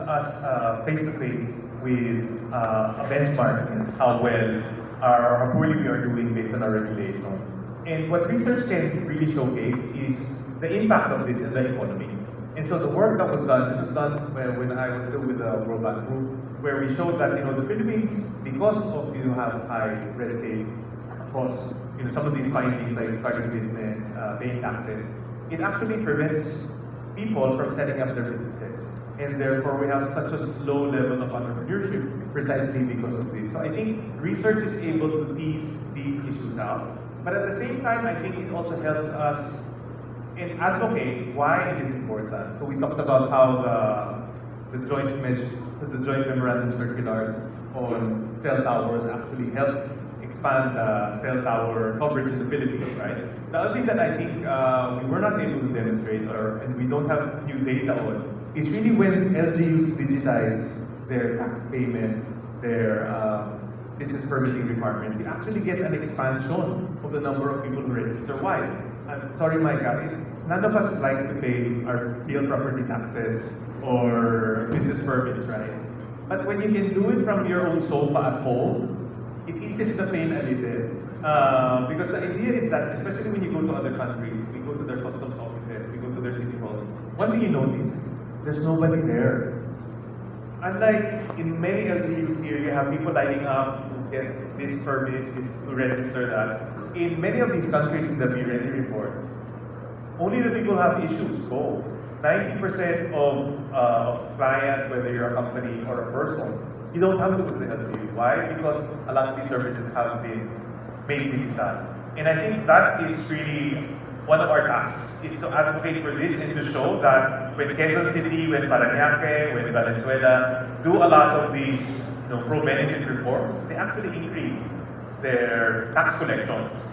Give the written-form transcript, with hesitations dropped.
us face to face with a benchmark in how well or how poorly we are doing based on our regulation. And what research can really showcase is the impact of this in the economy. And so the work that was done, this was done when I was still with the World Bank Group, where we showed that the Philippines, because of have high red tape, costs, some of these findings like starting business, paying taxes, it actually prevents people from setting up their businesses. And therefore, we have such a low level of entrepreneurship precisely because of this. So I think research is able to tease these issues out. But at the same time, I think it also helps us and advocate why it is important. So we talked about how the joint memorandum circulars on cell towers actually help expand cell tower coverage in the Philippines, right? The other thing that I think we were not able to demonstrate, and we don't have new data on, is really when LGUs digitize their tax payment, their business permitting requirements, we actually get an expansion of the number of people who register. Why? I'm sorry, Micah, none of us like to pay our real property taxes or business permits, right? But when you can do it from your own sofa at home, it eases the pain a little. Because the idea is that, especially when you go to other countries, we go to their customs offices, we go to their city halls, one thing you notice, there's nobody there. Unlike in many LGUs here, you have people lining up to get this permit, to register that. In many of these countries in the Be Ready report, only the people who have issues go. 90% of clients, whether you're a company or a person, you don't have to go to the LGU. Why? Because a lot of these services have been made digital. And I think that is really one of our tasks, is to advocate for this and to show that when Quezon City, when Parañaque, when Valenzuela do a lot of these pro-benefit reforms, they actually increase their tax collection.